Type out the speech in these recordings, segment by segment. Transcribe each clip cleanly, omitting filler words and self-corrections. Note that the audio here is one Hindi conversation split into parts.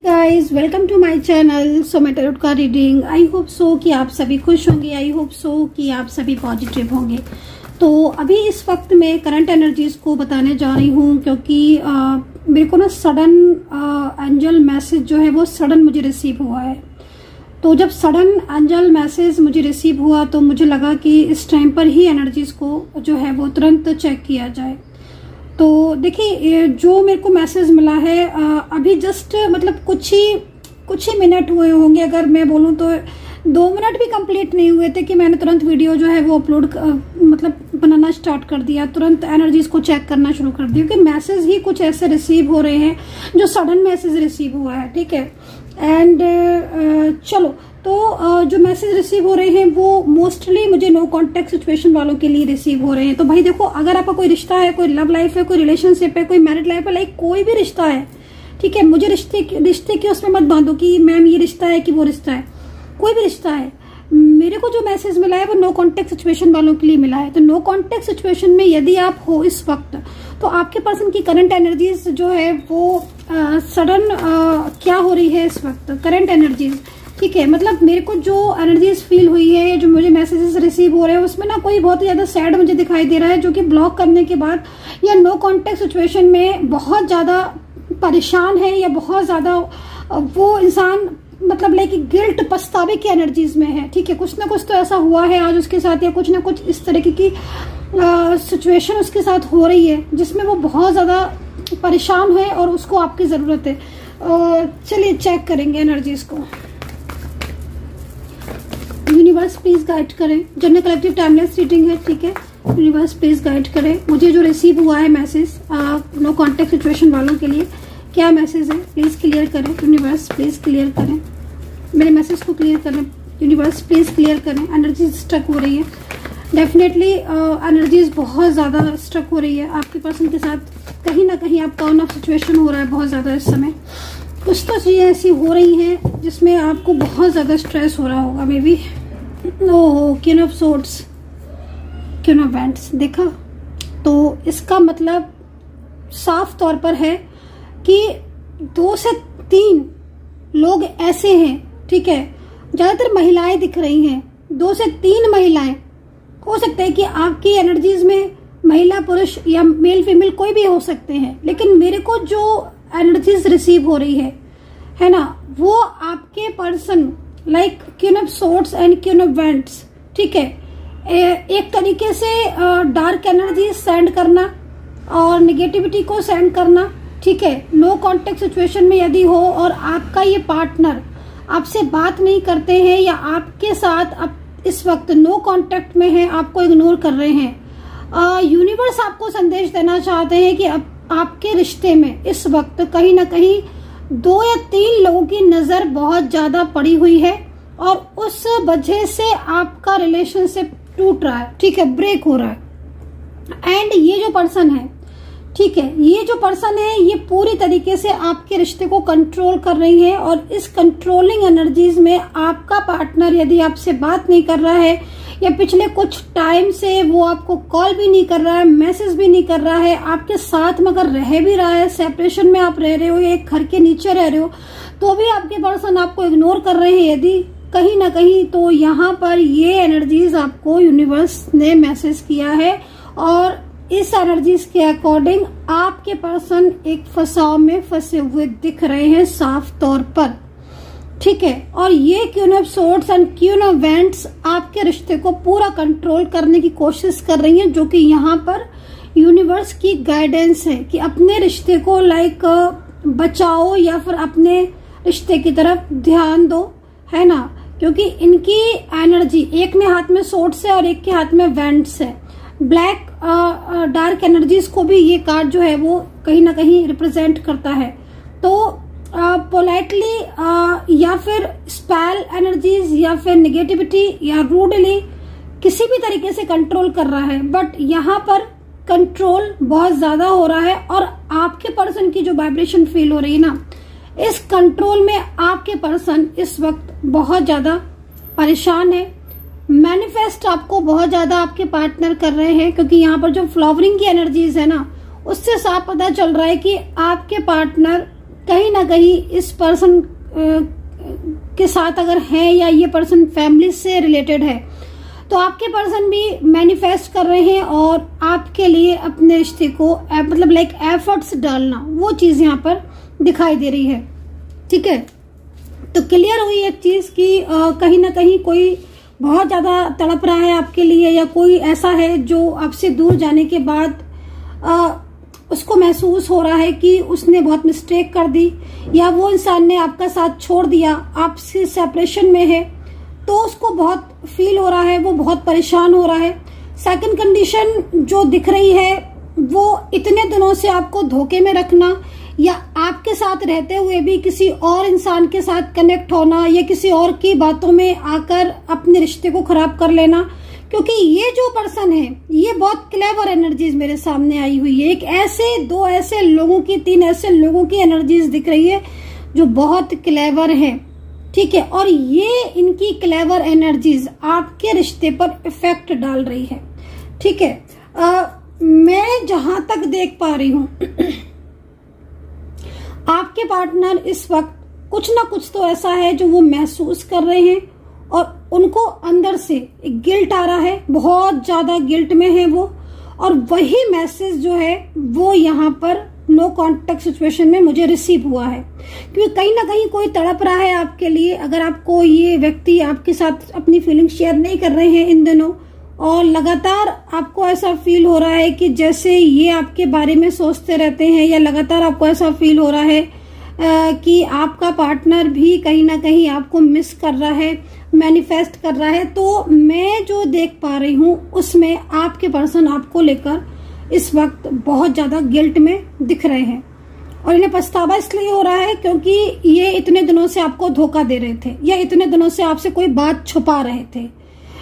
Guys welcome to my channel Soma tarot का रीडिंग। आई होप सो कि आप सभी खुश होंगे। आई होप सो कि आप सभी पॉजिटिव होंगे। तो अभी इस वक्त मैं करंट एनर्जीज को बताने जा रही हूँ क्योंकि मेरे को ना सडन एंजल मैसेज जो है वो सडन मुझे रिसीव हुआ है। तो जब सडन एंजल मैसेज मुझे रिसीव हुआ तो मुझे लगा कि इस टाइम पर ही एनर्जीज को जो है वो तुरंत चेक किया जाए। तो देखिए जो मेरे को मैसेज मिला है अभी जस्ट मतलब कुछ ही मिनट हुए होंगे। अगर मैं बोलूँ तो 2 मिनट भी कंप्लीट नहीं हुए थे कि मैंने तुरंत वीडियो जो है वो अपलोड मतलब बनाना स्टार्ट कर दिया, तुरंत एनर्जीज को चेक करना शुरू कर दिया क्योंकि मैसेज ही कुछ ऐसे रिसीव हो रहे हैं जो सडन मैसेज रिसीव हुआ है। ठीक है। एंड चलो तो जो मैसेज रिसीव हो रहे हैं वो मोस्टली मुझे नो कांटेक्ट सिचुएशन वालों के लिए रिसीव हो रहे हैं। तो भाई देखो, अगर आपका कोई रिश्ता है, कोई लव लाइफ है, कोई रिलेशनशिप है, कोई मैरिड लाइफ है, लाइक कोई भी रिश्ता है, ठीक है, मुझे रिश्ते के उसमें मत बांधो कि मैम ये रिश्ता है कि वो रिश्ता है। कोई भी रिश्ता है, मेरे को जो मैसेज मिला है वो नो कांटेक्ट सिचुएशन वालों के लिए मिला है। तो नो कांटेक्ट सिचुएशन में यदि आप हो इस वक्त तो आपके पर्सन की करंट एनर्जीज जो है वो सडन क्या हो रही है इस वक्त करंट एनर्जीज। ठीक है, मतलब मेरे को जो एनर्जीज फील हुई है, जो मुझे मैसेजेस रिसीव हो रहे हैं उसमें ना कोई बहुत ज्यादा सैड मुझे दिखाई दे रहा है जो कि ब्लॉक करने के बाद या नो कांटेक्ट सिचुएशन में बहुत ज्यादा परेशान है या बहुत ज्यादा वो इंसान मतलब लाइक गिल्ट पछतावे की एनर्जीज में है। ठीक है, कुछ ना कुछ तो ऐसा हुआ है आज उसके साथ या कुछ ना कुछ इस तरीके की सिचुएशन उसके साथ हो रही है जिसमें वो बहुत ज्यादा परेशान है और उसको आपकी जरूरत है। चलिए चेक करेंगे एनर्जीज को। यूनिवर्स प्लीज गाइड करें। जनरल कलेक्टिव टाइमलेस रीडिंग है। ठीक है, यूनिवर्स प्लीज गाइड करें मुझे जो रिसीव हुआ है मैसेज नो कांटेक्ट सिचुएशन वालों के लिए। क्या मैसेज है प्लीज क्लियर करें। यूनिवर्स प्लीज क्लियर करें, मेरे मैसेज को क्लियर करें। यूनिवर्स प्लीज क्लियर करें। एनर्जीज स्टक हो रही है, डेफिनेटली एनर्जीज बहुत ज्यादा स्टक हो रही है आपके पर्सन के साथ। कहीं ना कहीं आपका ऑन ऑफ सिचुएशन हो रहा है बहुत ज्यादा इस समय। कुछ तो चीजें ऐसी हो रही हैं जिसमें आपको बहुत ज्यादा स्ट्रेस हो रहा होगा may be. Oh, queen of swords, queen of wands देखा। तो इसका मतलब साफ तौर पर है कि 2 से 3 लोग ऐसे हैं, ठीक है, ज्यादातर महिलाएं दिख रही हैं। 2 से 3 महिलाएं, हो सकता है कि आपकी एनर्जीज में महिला पुरुष या मेल फीमेल कोई भी हो सकते हैं, लेकिन मेरे को जो एनर्जीज रिसीव हो रही है ना, वो आपके person like queen of swords and queen of wands. ठीक है, एक तरीके से डार्क एनर्जी सेंड करना और निगेटिविटी को सेंड करना। ठीक है, नो कांटेक्ट सिचुएशन में यदि हो और आपका ये पार्टनर आपसे बात नहीं करते हैं या आपके साथ अब इस वक्त नो कांटेक्ट में है, आपको इग्नोर कर रहे हैं, यूनिवर्स आपको संदेश देना चाहते हैं कि अब आपके रिश्ते में इस वक्त कहीं ना कहीं 2 या 3 लोगों की नजर बहुत ज्यादा पड़ी हुई है और उस वजह से आपका रिलेशनशिप टूट रहा है। ठीक है, ब्रेक हो रहा है। एंड ये जो पर्सन है, ठीक है, ये जो पर्सन है ये पूरी तरीके से आपके रिश्ते को कंट्रोल कर रही है और इस कंट्रोलिंग एनर्जीज में आपका पार्टनर यदि आपसे बात नहीं कर रहा है या पिछले कुछ टाइम से वो आपको कॉल भी नहीं कर रहा है, मैसेज भी नहीं कर रहा है, आपके साथ में अगर रह भी रहा है, सेपरेशन में आप रह रहे हो या एक घर के नीचे रह रहे हो, तो भी आपके पर्सन आपको इग्नोर कर रहे हैं यदि कहीं ना कहीं, तो यहाँ पर ये एनर्जीज आपको यूनिवर्स ने मैसेज किया है और इस एनर्जीज के अकॉर्डिंग आपके पर्सन एक फंसाव में फंसे हुए दिख रहे हैं साफ तौर पर। ठीक है, और ये queen of swords and queen of wands आपके रिश्ते को पूरा कंट्रोल करने की कोशिश कर रही हैं, जो कि यहाँ पर यूनिवर्स की गाइडेंस है कि अपने रिश्ते को लाइक बचाओ या फिर अपने रिश्ते की तरफ ध्यान दो, है ना, क्योंकि इनकी एनर्जी, एक ने हाथ में सोर्ड्स है और एक के हाथ में वैंड्स है। ब्लैक डार्क एनर्जीज को भी ये कार्ड जो है वो कहीं ना कहीं रिप्रेजेंट करता है। तो पोलाइटली या फिर स्पेल एनर्जीज या फिर नेगेटिविटी या रूडली किसी भी तरीके से कंट्रोल कर रहा है, बट यहाँ पर कंट्रोल बहुत ज्यादा हो रहा है और आपके पर्सन की जो वाइब्रेशन फील हो रही है ना, इस कंट्रोल में आपके पर्सन इस वक्त बहुत ज्यादा परेशान है। मैनिफेस्ट आपको बहुत ज्यादा आपके पार्टनर कर रहे हैं क्योंकि यहाँ पर जो फ्लावरिंग की एनर्जीज है ना, उससे साफ पता चल रहा है कि आपके पार्टनर कहीं ना कहीं इस पर्सन के साथ अगर है या ये पर्सन फैमिली से रिलेटेड है तो आपके पर्सन भी मैनिफेस्ट कर रहे हैं और आपके लिए अपने रिश्ते को मतलब लाइक एफर्ट्स डालना, वो चीज यहाँ पर दिखाई दे रही है। ठीक है, तो क्लियर हुई एक चीज कि कहीं ना कहीं कोई बहुत ज्यादा तड़प रहा है आपके लिए, या कोई ऐसा है जो आपसे दूर जाने के बाद उसको महसूस हो रहा है कि उसने बहुत मिस्टेक कर दी, या वो इंसान ने आपका साथ छोड़ दिया, आपसे सेपरेशन में है, तो उसको बहुत फील हो रहा है, वो बहुत परेशान हो रहा है। सेकंड कंडीशन जो दिख रही है वो इतने दिनों से आपको धोखे में रखना, या आपके साथ रहते हुए भी किसी और इंसान के साथ कनेक्ट होना, या किसी और की बातों में आकर अपने रिश्ते को खराब कर लेना। क्योंकि ये जो पर्सन है ये बहुत क्लेवर एनर्जीज मेरे सामने आई हुई है। एक ऐसे दो ऐसे लोगों की, तीन ऐसे लोगों की एनर्जीज दिख रही है जो बहुत क्लेवर है। ठीक है, और ये इनकी क्लेवर एनर्जीज आपके रिश्ते पर इफेक्ट डाल रही है। ठीक है, मैं जहां तक देख पा रही हूं आपके पार्टनर इस वक्त कुछ ना कुछ तो ऐसा है जो वो महसूस कर रहे हैं, और उनको अंदर से एक गिल्ट आ रहा है, बहुत ज्यादा गिल्ट में है वो, और वही मैसेज जो है वो यहाँ पर नो कॉन्टेक्ट सिचुएशन में मुझे रिसीव हुआ है। क्योंकि कहीं ना कहीं कोई तड़प रहा है आपके लिए। अगर आपको ये व्यक्ति आपके साथ अपनी फीलिंग शेयर नहीं कर रहे हैं इन दिनों, और लगातार आपको ऐसा फील हो रहा है कि जैसे ये आपके बारे में सोचते रहते हैं, या लगातार आपको ऐसा फील हो रहा है कि आपका पार्टनर भी कहीं ना कहीं आपको मिस कर रहा है, मैनिफेस्ट कर रहा है, तो मैं जो देख पा रही हूँ उसमें आपके पर्सन आपको लेकर इस वक्त बहुत ज्यादा गिल्ट में दिख रहे हैं। और इन्हें पछतावा इसलिए हो रहा है क्योंकि ये इतने दिनों से आपको धोखा दे रहे थे, या इतने दिनों से आपसे कोई बात छुपा रहे थे।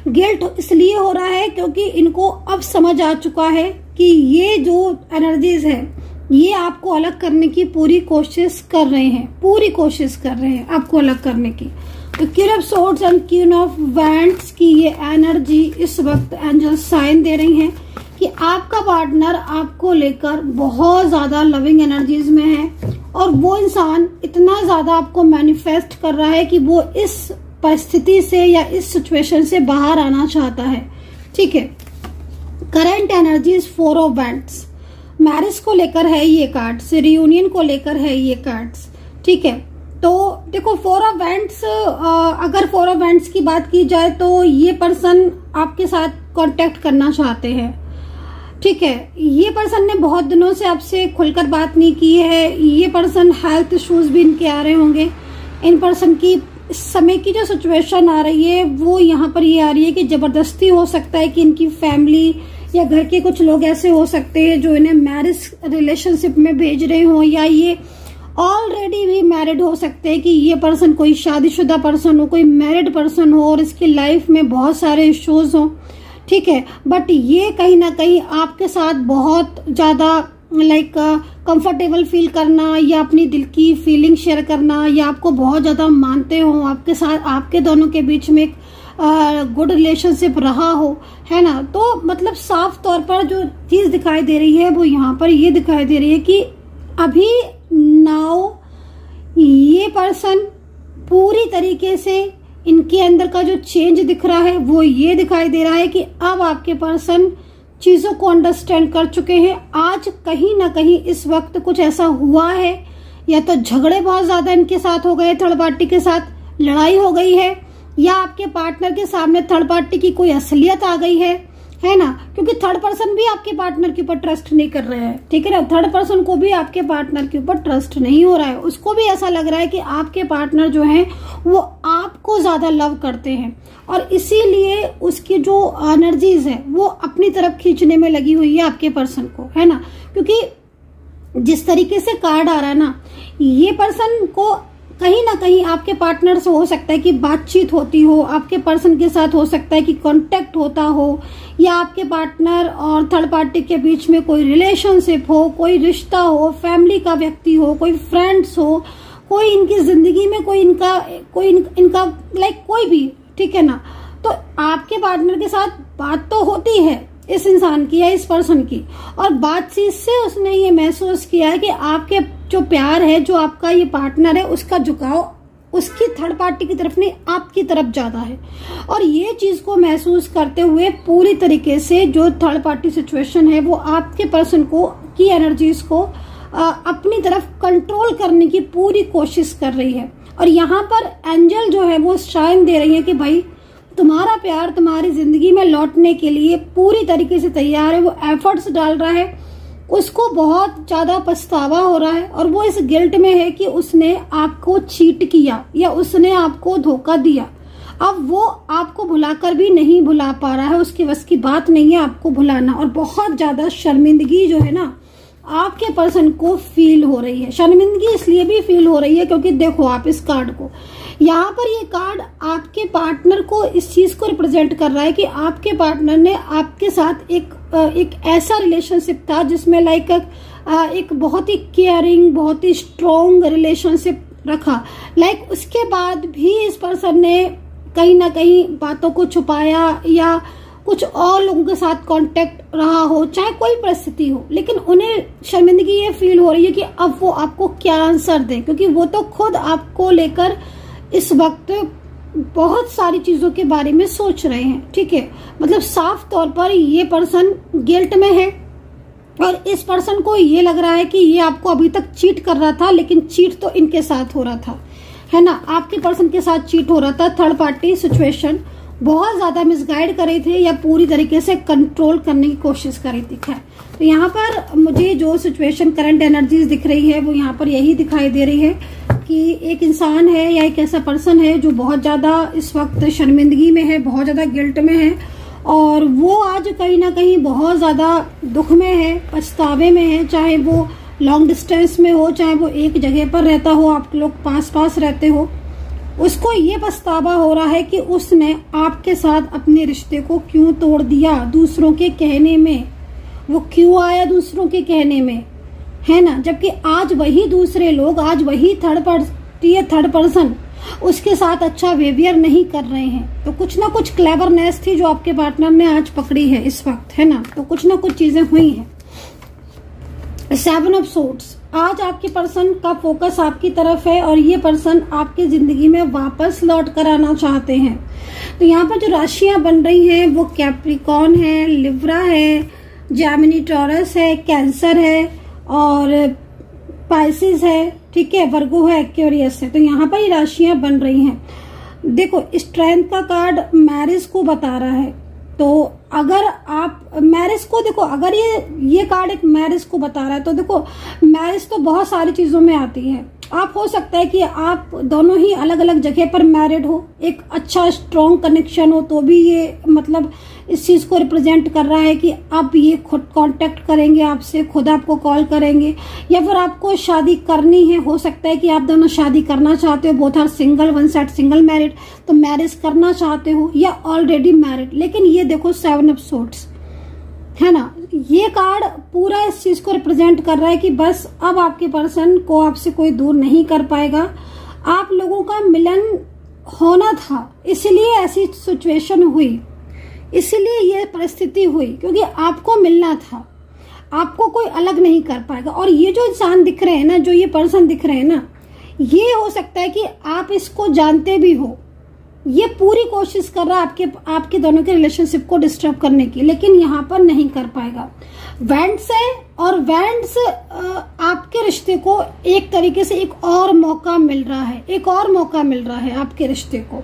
गिल्ट इसलिए हो रहा है क्योंकि इनको अब समझ आ चुका है कि ये जो एनर्जीज है ये आपको अलग करने की पूरी कोशिश कर रहे हैं, पूरी कोशिश कर रहे हैं आपको अलग करने की। तो queen of swords and queen of wands की ये एनर्जी इस वक्त एंजल साइन दे रही हैं कि आपका पार्टनर आपको लेकर बहुत ज्यादा लविंग एनर्जीज में है, और वो इंसान इतना ज्यादा आपको मैनिफेस्ट कर रहा है कि वो इस परिस्थिति से या इस सिचुएशन से बाहर आना चाहता है। ठीक है, current energies 4 of wands, marriage को लेकर है ये कार्ड्स, रियूनियन को लेकर है ये कार्ड्स। ठीक है, तो देखो 4 ऑफ वैंड्स, अगर 4 ऑफ वैंड्स की बात की जाए तो ये पर्सन आपके साथ कांटेक्ट करना चाहते हैं। ठीक है, ये पर्सन ने बहुत दिनों से आपसे खुलकर बात नहीं की है। ये पर्सन हेल्थ इश्यूज भी इनके आ रहे होंगे। इन पर्सन की इस समय की जो सिचुएशन आ रही है वो यहाँ पर ये आ रही है कि जबरदस्ती हो सकता है कि इनकी फैमिली या घर के कुछ लोग ऐसे हो सकते हैं जो इन्हें मैरिज रिलेशनशिप में भेज रहे हो, या ये ऑलरेडी भी मैरिड हो सकते हैं कि ये पर्सन कोई शादीशुदा पर्सन हो, कोई मैरिड पर्सन हो और इसकी लाइफ में बहुत सारे इश्यूज हो। ठीक है, बट ये कहीं ना कहीं आपके साथ बहुत ज्यादा लाइक कंफर्टेबल फील करना, या अपनी दिल की फीलिंग शेयर करना, या आपको बहुत ज्यादा मानते हो, आपके साथ आपके दोनों के बीच में एक गुड रिलेशनशिप रहा हो, है ना। तो मतलब साफ तौर पर जो चीज दिखाई दे रही है वो यहाँ पर ये दिखाई दे रही है कि अभी नाउ ये पर्सन पूरी तरीके से, इनके अंदर का जो चेंज दिख रहा है वो ये दिखाई दे रहा है कि अब आपके पर्सन चीजों को अंडरस्टैंड कर चुके हैं। आज कहीं ना कहीं इस वक्त कुछ ऐसा हुआ है, या तो झगड़े बहुत ज्यादा इनके साथ हो गए, थर्ड पार्टी के साथ लड़ाई हो गई है, या आपके पार्टनर के सामने थर्ड पार्टी की कोई असलियत आ गई है ना। क्योंकि थर्ड पर्सन भी आपके पार्टनर के ऊपर ट्रस्ट नहीं कर रहे हैं। ठीक है ना, थर्ड पर्सन को भी आपके पार्टनर के ऊपर ट्रस्ट नहीं हो रहा है। उसको भी ऐसा लग रहा है कि आपके पार्टनर जो है वो आपको ज्यादा लव करते हैं, और इसीलिए उसकी जो एनर्जीज है वो अपनी तरफ खींचने में लगी हुई है आपके पर्सन को, है ना। क्योंकि जिस तरीके से कार्ड आ रहा है ना, ये पर्सन को कहीं ना कहीं आपके पार्टनर से हो सकता है कि बातचीत होती हो, आपके पर्सन के साथ हो सकता है कि कांटेक्ट होता हो, या आपके पार्टनर और थर्ड पार्टी के बीच में कोई रिलेशनशिप हो, कोई रिश्ता हो, फैमिली का व्यक्ति हो, कोई फ्रेंड्स हो, कोई इनकी जिंदगी में कोई इनका लाइक कोई भी, ठीक है ना। तो आपके पार्टनर के साथ बात तो होती है इस इंसान की या इस पर्सन की, और बातचीत से उसने ये महसूस किया है कि आपके जो प्यार है, जो आपका ये पार्टनर है, उसका झुकाव उसकी थर्ड पार्टी की तरफ नहीं, आपकी तरफ ज्यादा है। और ये चीज को महसूस करते हुए पूरी तरीके से जो थर्ड पार्टी सिचुएशन है वो आपके पर्सन को की एनर्जीज को अपनी तरफ कंट्रोल करने की पूरी कोशिश कर रही है। और यहाँ पर एंजल जो है वो साइन दे रही है कि भाई तुम्हारा प्यार तुम्हारी जिंदगी में लौटने के लिए पूरी तरीके से तैयार है, वो एफर्ट्स डाल रहा है, उसको बहुत ज्यादा पछतावा हो रहा है और वो इस गिल्ट में है कि उसने आपको चीट किया या उसने आपको धोखा दिया। अब वो आपको भुलाकर भी नहीं भुला पा रहा है, उसकी बस की बात नहीं है आपको भुलाना। और बहुत ज्यादा शर्मिंदगी जो है ना आपके पर्सन को फील हो रही है। शर्मिंदगी इसलिए भी फील हो रही है क्योंकि देखो आप इस कार्ड को, यहाँ पर ये कार्ड आपके पार्टनर को इस चीज को रिप्रेजेंट कर रहा है कि आपके पार्टनर ने आपके साथ एक ऐसा रिलेशनशिप था जिसमें लाइक एक बहुत ही केयरिंग, बहुत ही स्ट्रॉन्ग रिलेशनशिप रखा। लाइक उसके बाद भी इस पर्सन ने कहीं ना कहीं बातों को छुपाया या कुछ और लोगों के साथ कांटेक्ट रहा हो, चाहे कोई परिस्थिति हो, लेकिन उन्हें शर्मिंदगी ये फील हो रही है कि अब वो आपको क्या आंसर दें, क्योंकि वो तो खुद आपको लेकर इस वक्त बहुत सारी चीजों के बारे में सोच रहे हैं। ठीक है, मतलब साफ तौर पर ये पर्सन गिल्ट में है और इस पर्सन को ये लग रहा है कि ये आपको अभी तक चीट कर रहा था, लेकिन चीट तो इनके साथ हो रहा था, है ना, आपके पर्सन के साथ चीट हो रहा था। थर्ड पार्टी सिचुएशन बहुत ज्यादा मिसगाइड कर रहे थे या पूरी तरीके से कंट्रोल करने की कोशिश कर रही थी। खैर, तो यहाँ पर मुझे जो सिचुएशन करंट एनर्जीज दिख रही है वो यहाँ पर यही दिखाई दे रही है कि एक इंसान है या एक ऐसा पर्सन है जो बहुत ज्यादा इस वक्त शर्मिंदगी में है, बहुत ज्यादा गिल्ट में है और वो आज कहीं ना कहीं बहुत ज्यादा दुख में है, पछतावे में है। चाहे वो लॉन्ग डिस्टेंस में हो, चाहे वो एक जगह पर रहता हो, आप लोग पास पास रहते हो, उसको ये पछतावा हो रहा है कि उसने आपके साथ अपने रिश्ते को क्यों तोड़ दिया। दूसरों के कहने में वो क्यों आया, दूसरों के कहने में, है ना, जबकि आज वही दूसरे लोग, आज वही थर्ड पर्सन उसके साथ अच्छा बिहेवियर नहीं कर रहे हैं। तो कुछ ना कुछ क्लेवरनेस थी जो आपके पार्टनर ने आज पकड़ी है इस वक्त, है ना, तो कुछ ना कुछ चीजें हुई हैं। 7 ऑफ सोर्ड्स, आज आपके पर्सन का फोकस आपकी तरफ है और ये पर्सन आपकी जिंदगी में वापस लौट कर आना चाहते हैं। तो यहाँ पर जो राशियां बन रही हैं वो कैप्रिकॉर्न है, लिब्रा है, जेमिनी टॉरस है, कैंसर है और पाइसिस है, ठीक है, वर्गो है, एक्वेरियस है। तो यहाँ पर ये राशियां बन रही हैं। देखो स्ट्रेंथ का कार्ड मैरिज को बता रहा है, तो अगर आप मैरिज को देखो, अगर ये कार्ड एक मैरिज को बता रहा है तो देखो मैरिज तो बहुत सारी चीजों में आती है। आप हो सकता है कि आप दोनों ही अलग अलग जगह पर मैरिड हो, एक अच्छा स्ट्रॉन्ग कनेक्शन हो, तो भी ये मतलब इस चीज को रिप्रेजेंट कर रहा है कि आप ये खुद कांटेक्ट करेंगे आपसे, खुद आपको कॉल करेंगे, या फिर आपको शादी करनी है। हो सकता है कि आप दोनों शादी करना चाहते हो, both are single, one side single married, तो मैरिज करना चाहते हो या ऑलरेडी मैरिड। लेकिन ये देखो 7 ऑफ सोर्ड्स, है ना, ये कार्ड पूरा इस चीज को रिप्रेजेंट कर रहा है कि बस अब आपके पर्सन को आपसे कोई दूर नहीं कर पाएगा। आप लोगों का मिलन होना था, इसलिए ऐसी सिचुएशन हुई, इसलिए ये परिस्थिति हुई, क्योंकि आपको मिलना था, आपको कोई अलग नहीं कर पाएगा। और ये जो इंसान दिख रहे हैं ना, जो ये पर्सन दिख रहे हैं ना, ये हो सकता है कि आप इसको जानते भी हो, ये पूरी कोशिश कर रहा है आपके दोनों के रिलेशनशिप को डिस्टर्ब करने की, लेकिन यहाँ पर नहीं कर पाएगा। वेंट्स है और वेंट्स आपके रिश्ते को एक तरीके से एक और मौका मिल रहा है, एक और मौका मिल रहा है आपके रिश्ते को,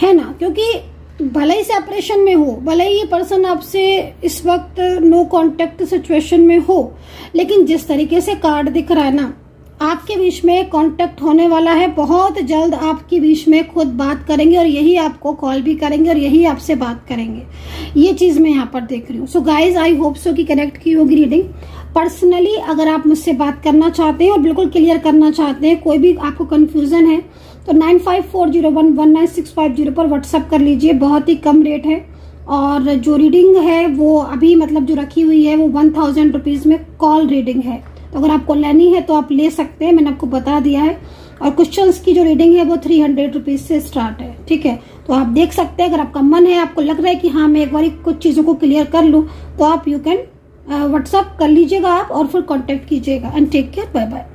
है ना, क्योंकि भले ही सेपरेशन में हो, भले ही ये पर्सन आपसे इस वक्त नो कांटेक्ट सिचुएशन में हो, लेकिन जिस तरीके से कार्ड दिख रहा है ना, आपके बीच में कांटेक्ट होने वाला है। बहुत जल्द आपके बीच में खुद बात करेंगे और यही आपको कॉल भी करेंगे और यही आपसे बात करेंगे। ये चीज मैं यहाँ पर देख रही हूँ। सो गाइज, आई होप सो कि कनेक्ट की होगी रीडिंग। पर्सनली अगर आप मुझसे बात करना चाहते हैं और बिल्कुल क्लियर करना चाहते हैं, कोई भी आपको कंफ्यूजन है, तो 9540119650 पर व्हाट्सएप कर लीजिए। बहुत ही कम रेट है और जो रीडिंग है वो अभी मतलब जो रखी हुई है वो 1000 रुपीज में कॉल रीडिंग है। तो अगर आपको लेनी है तो आप ले सकते हैं, मैंने आपको बता दिया है। और क्वेश्चंस की जो रीडिंग है वो 300 रुपीज से स्टार्ट है, ठीक है। तो आप देख सकते हैं, अगर आपका मन है, आपको लग रहा है कि हाँ मैं एक बार कुछ चीजों को क्लियर कर लूं, तो आप यू कैन व्हाट्सएप कर लीजिएगा आप और फिर कांटेक्ट कीजिएगा। And take care, bye bye.